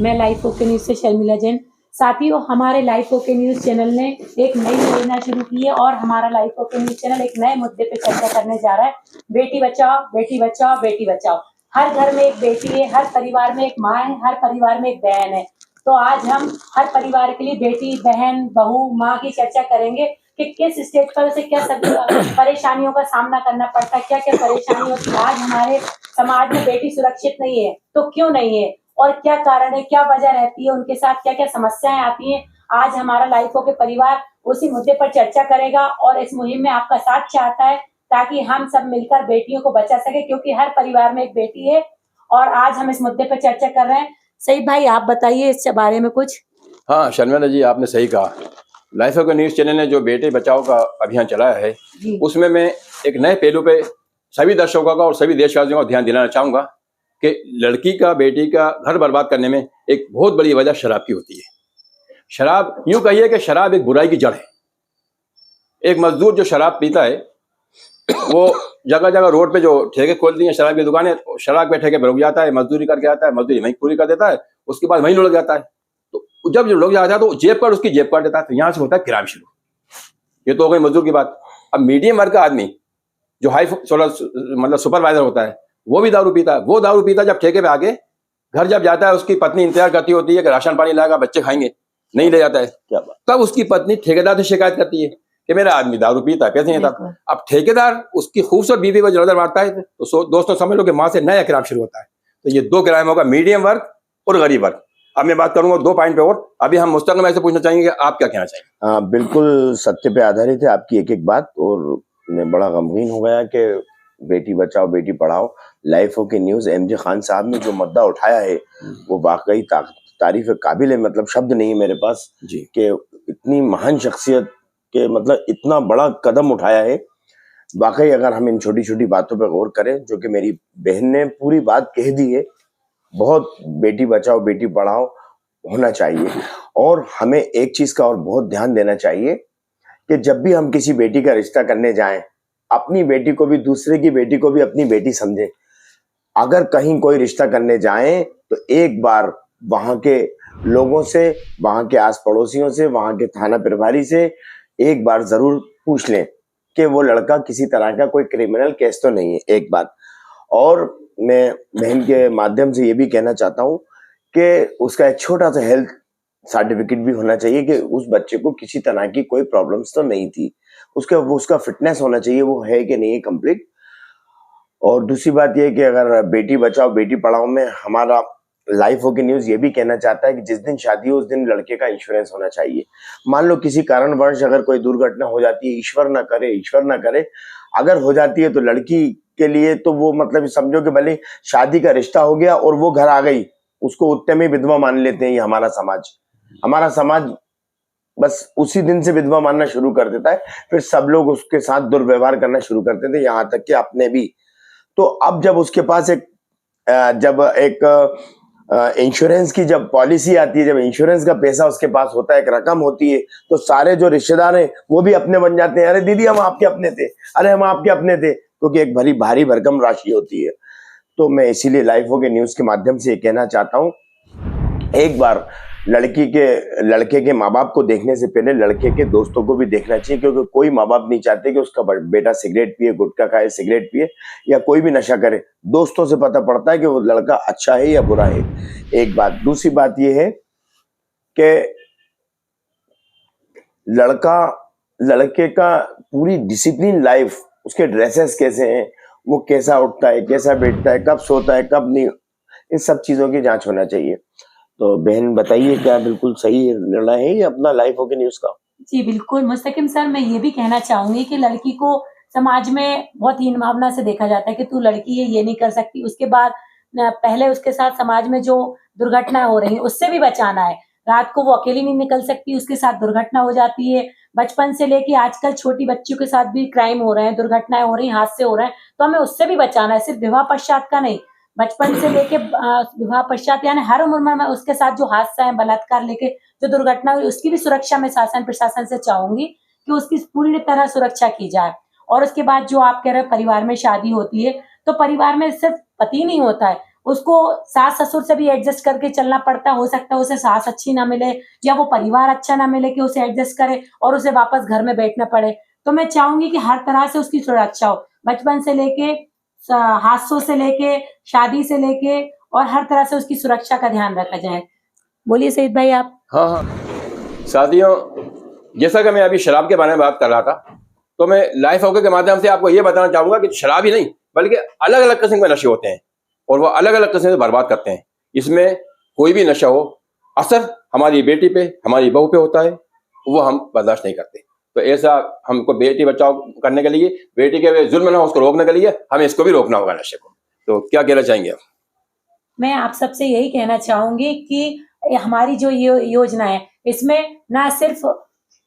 मैं life okay news से शर्मिला जैन। साथियों, हमारे लाइफ ओके न्यूज़ चैनल ने एक नई योजना शुरू की है और हमारा लाइफ ओके न्यूज़ चैनल एक नए मुद्दे पे चर्चा करने जा रहा है। बेटी बचाओ, बेटी बचाओ, बेटी बचाओ। हर घर में एक बेटी है, हर परिवार में एक माँ है, हर परिवार में एक बहन है। तो आज हम हर परिवार के लिए बेटी, बहन, बहू, माँ की चर्चा करेंगे कि किस स्टेज पर उसे क्या सब परेशानियों का सामना करना पड़ता है, क्या क्या परेशानी होती है। आज हमारे समाज में बेटी सुरक्षित नहीं है, तो क्यों नहीं है और क्या कारण है, क्या वजह रहती है, उनके साथ क्या क्या समस्याएं आती हैं। आज हमारा लाइफ ओके परिवार उसी मुद्दे पर चर्चा करेगा और इस मुहिम में आपका साथ चाहता है ताकि हम सब मिलकर बेटियों को बचा सके, क्योंकि हर परिवार में एक बेटी है। और आज हम इस मुद्दे पर चर्चा कर रहे हैं। सईद भाई, आप बताइए इस बारे में कुछ। हाँ शर्मिला जी, आपने सही कहा। लाइफ ओके न्यूज़ चैनल ने जो बेटे बचाओ का अभियान चलाया है, उसमें मैं एक नए पहलू पे सभी दर्शकों का और सभी देशवासियों का ध्यान दिलाना चाहूंगा कि लड़की का, बेटी का घर बर्बाद करने में एक बहुत बड़ी वजह शराब की होती है। शराब, यूं कहिए कि शराब एक बुराई की जड़ है। एक मजदूर जो शराब पीता है, वो जगह जगह रोड पे जो ठेके खोल दी हैं शराब की दुकानें, शराब के ठेके पर रुक जाता है, मजदूरी करके आता है, मजदूरी वहीं पूरी कर देता है, उसके बाद वहीं लुढ़क जाता है। तो जब जो लोग जाता है तो जेब पर उसकी जेब काट देता है। तो यहाँ से होता है क्राइम शुरू। ये तो हो गई मजदूर की बात। अब मीडियम वर्ग का आदमी जो मतलब सुपरवाइजर होता है, वो भी दारू पीता है। वो दारू पीता जब ठेके पे आके घर जब जाता है, उसकी पत्नी इंतजार करती होती है कि राशन पानी लाएगा, बच्चे खाएंगे, नहीं ले जाता है। क्या बात? तब उसकी पत्नी ठेकेदार से शिकायत करती है कि मेरा आदमी दारू पीता है, पैसे नहीं देता। अब ठेकेदार उसकी खूबसूरत बीवी को नजर मारता है, तो दोस्तों समझ लो कि माँ से नया क्राइम शुरू होता है। तो ये दो क्राइम होगा, मीडियम वर्ग और गरीब वर्ग। अब मैं बात करूंगा 2 पॉइंट पे और। अभी हम मुस्तकिल में से पूछना चाहेंगे कि आप क्या कहना चाहेंगे। हाँ, बिल्कुल सत्य पे आधारित है आपकी एक एक बात। और मैं बड़ा गमगीन हो गया कि Beti Bachao Beti Padhao life okay news MJ Khan साहब ने जो मुद्दा उठाया है वो वाकई तारीफ काबिल है। मतलब शब्द नहीं है मेरे पास कि इतनी महान शख्सियत के मतलब इतना बड़ा कदम उठाया है। वाकई अगर हम इन छोटी छोटी बातों पर गौर करें, जो कि मेरी बहन ने पूरी बात कह दी है, बहुत बेटी बचाओ बेटी पढ़ाओ होना चाहिए। और हमें एक चीज का और बहुत ध्यान देना चाहिए कि जब भी हम किसी बेटी का रिश्ता करने जाएं, अपनी बेटी को भी, दूसरे की बेटी को भी अपनी बेटी समझें। अगर कहीं कोई रिश्ता करने जाएं तो एक बार वहां के लोगों से, वहां के आस पड़ोसियों से, वहां के थाना प्रभारी से एक बार जरूर पूछ लें कि वो लड़का किसी तरह का कोई क्रिमिनल केस तो नहीं है, एक बात। और मैं बहन के माध्यम से ये भी कहना चाहता हूँ कि उसका एक छोटा सा हेल्थ सर्टिफिकेट भी होना चाहिए कि उस बच्चे को किसी तरह की कोई प्रॉब्लम्स तो नहीं थी। उसका फिटनेस होना चाहिए, वो है कि नहीं है कंप्लीट। और दूसरी बात यह कि अगर बेटी बचाओ बेटी पढ़ाओ में हमारा लाइफ ओके न्यूज़ ये भी कहना चाहता है कि जिस दिन शादी हो उस दिन लड़के का इंश्योरेंस होना चाहिए। मान लो किसी कारणवश अगर कोई दुर्घटना हो जाती है, ईश्वर ना करे, अगर हो जाती है तो लड़की के लिए तो वो मतलब समझो कि भले शादी का रिश्ता हो गया और वो घर आ गई, उसको उतने में विधवा मान लेते हैं। ये हमारा समाज बस उसी दिन से विधवा मानना शुरू कर देता है। फिर सब लोग उसके साथ दुर्व्यवहार करना शुरू कर देते हैं, यहाँ तक कि अपने भी। तो अब जब उसके पास एक इंश्योरेंस की जब पॉलिसी आती है, जब इंश्योरेंस का पैसा उसके पास होता है, एक रकम होती है, तो सारे जो रिश्तेदार हैं वो भी अपने बन जाते हैं। अरे दीदी हम आपके अपने थे, अरे हम आपके अपने थे, क्योंकि एक भारी भरकम राशि होती है। तो मैं इसीलिए लाइफ ओके न्यूज़ के माध्यम से ये कहना चाहता हूँ, एक बार लड़के के माँ बाप को देखने से पहले लड़के के दोस्तों को भी देखना चाहिए, क्योंकि कोई माँ बाप नहीं चाहते कि उसका बेटा सिगरेट पिए, गुटखा खाए, सिगरेट पिए या कोई भी नशा करे। दोस्तों से पता पड़ता है कि वो लड़का अच्छा है या बुरा है, एक बात। दूसरी बात ये है कि लड़के का पूरी डिसिप्लिन लाइफ, उसके ड्रेसेस कैसे हैं, वो कैसा उठता है, कैसा बैठता है, कब सोता है, कब नहीं, इन सब चीजों की जांच होना चाहिए। तो बहन बताइए, क्या बिल्कुल सही निर्णय है ये अपना लाइफ ओके न्यूज़ का? जी बिल्कुल मुस्तकिम सर, मैं ये भी कहना चाहूंगी कि लड़की को समाज में बहुत हीन भावना से देखा जाता है कि तू लड़की है, ये नहीं कर सकती। उसके बाद पहले उसके साथ समाज में जो दुर्घटनाएं हो रही हैं उससे भी बचाना है। रात को वो अकेली नहीं निकल सकती, उसके साथ दुर्घटना हो जाती है। बचपन से लेके आजकल छोटी बच्चियों के साथ भी क्राइम हो रहे हैं, दुर्घटनाएं हो रही हैं, हादसे हो रहे हैं। तो हमें उससे भी बचाना है, सिर्फ विवाह पश्चात का नहीं, बचपन से लेके विवाह पश्चात, यानी हर उम्र में उसके साथ जो हादसा है, बलात्कार लेके जो दुर्घटना हुई, उसकी भी सुरक्षा में शासन प्रशासन से चाहूंगी कि उसकी पूरी तरह सुरक्षा की जाए। और उसके बाद जो आप कह रहे हैं परिवार में शादी होती है, तो परिवार में सिर्फ पति नहीं होता है, उसको सास ससुर से भी एडजस्ट करके चलना पड़ता है। हो सकता है उसे सास अच्छी ना मिले या वो परिवार अच्छा ना मिले कि उसे एडजस्ट करे और उसे वापस घर में बैठना पड़े। तो मैं चाहूंगी कि हर तरह से उसकी सुरक्षा हो, बचपन से लेके हादसों से लेके शादी से लेके और हर तरह से उसकी सुरक्षा का ध्यान रखा जाए। बोलिए सईद भाई आप। हाँ हाँ, साथियों, जैसा कि मैं अभी शराब के बारे में बात कर रहा था, तो मैं लाइफ ओके के माध्यम से आपको ये बताना चाहूंगा कि शराब ही नहीं बल्कि अलग अलग किस्म के नशे होते हैं और वो अलग अलग किस्म से बर्बाद करते हैं। इसमें कोई भी नशा हो, असर हमारी बेटी पे, हमारी बहू पे होता है, वो हम बर्दाश्त नहीं करते। तो ऐसा हमको बेटी बचाओ करने के लिए, बेटी के जुल्म ना हो उसको रोकने के लिए हमें इसको भी रोकना होगा, नशे को। तो क्या कहना चाहेंगे आप? मैं आप सबसे यही कहना चाहूंगी कि हमारी जो ये योजना है इसमें ना सिर्फ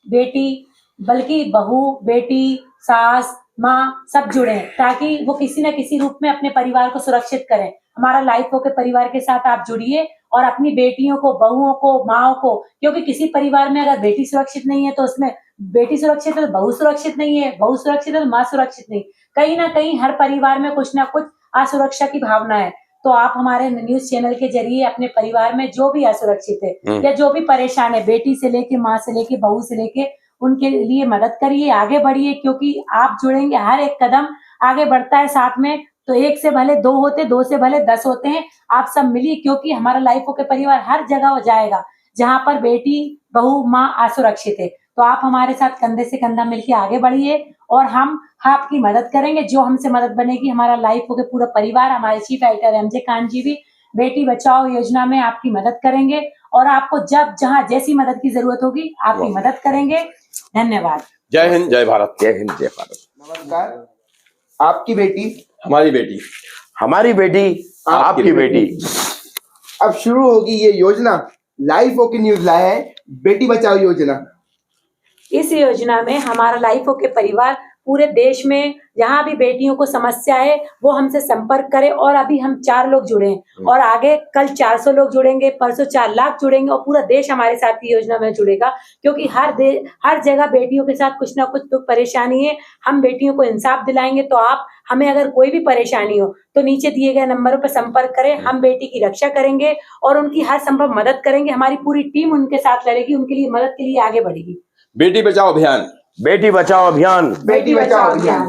बेटी बल्कि बहू, बेटी, सास, माँ सब जुड़े हैं ताकि वो किसी न किसी रूप में अपने परिवार को सुरक्षित करें। हमारा लाइफ ओके परिवार के साथ आप जुड़िए और अपनी बेटियों को, बहुओं को, माओ को, क्योंकि किसी परिवार में अगर बेटी सुरक्षित नहीं है तो उसमें बेटी सुरक्षित है तो बहू सुरक्षित नहीं है, बहू सुरक्षित है तो माँ सुरक्षित नहीं। कहीं ना कहीं हर परिवार में कुछ ना कुछ असुरक्षा की भावना है। तो आप हमारे न्यूज चैनल के जरिए अपने परिवार में जो भी असुरक्षित है या जो भी परेशान है, बेटी से लेके, माँ से लेके, बहू से लेके, उनके लिए मदद करिए, आगे बढ़िए, क्योंकि आप जुड़ेंगे हर एक कदम आगे बढ़ता है साथ में। तो एक से भले दो होते, दो से भले 10 होते हैं, आप सब मिलिए, क्योंकि हमारा लाइफ ओके परिवार हर जगह हो जाएगा जहां पर बेटी, बहू, माँ असुरक्षित है। तो आप हमारे साथ कंधे से कंधा मिलके आगे बढ़िए और हम आपकी मदद करेंगे। जो हमसे मदद बनेगी, हमारा लाइफ ओके पूरा परिवार, हमारे चीफ एडिटर एमजे खान जी भी बेटी बचाओ योजना में आपकी मदद करेंगे और आपको जब जहां जैसी मदद की जरूरत होगी आपकी मदद करेंगे। धन्यवाद। जय हिंद, जय भारत। जय हिंद, जय भारत। नमस्कार। आपकी बेटी हमारी बेटी, हमारी बेटी, आपकी बेटी। अब शुरू होगी ये योजना। लाइफ ओके न्यूज लाया है बेटी बचाओ योजना। इस योजना में हमारा लाइफ ओके परिवार पूरे देश में जहां भी बेटियों को समस्या है वो हमसे संपर्क करें। और अभी हम 4 लोग जुड़े हैं और आगे कल 400 लोग जुड़ेंगे, परसों 4 लाख जुड़ेंगे और पूरा देश हमारे साथ की योजना में जुड़ेगा, क्योंकि हर जगह बेटियों के साथ कुछ ना कुछ दुख परेशानी है। हम बेटियों को इंसाफ दिलाएंगे। तो आप हमें अगर कोई भी परेशानी हो तो नीचे दिए गए नंबरों पर संपर्क करें। हम बेटी की रक्षा करेंगे और उनकी हर संभव मदद करेंगे। हमारी पूरी टीम उनके साथ लड़ेगी, उनके लिए मदद के लिए आगे बढ़ेगी। बेटी बचाओ अभियान, बेटी बचाओ अभियान। बेटी बचाओ अभियान।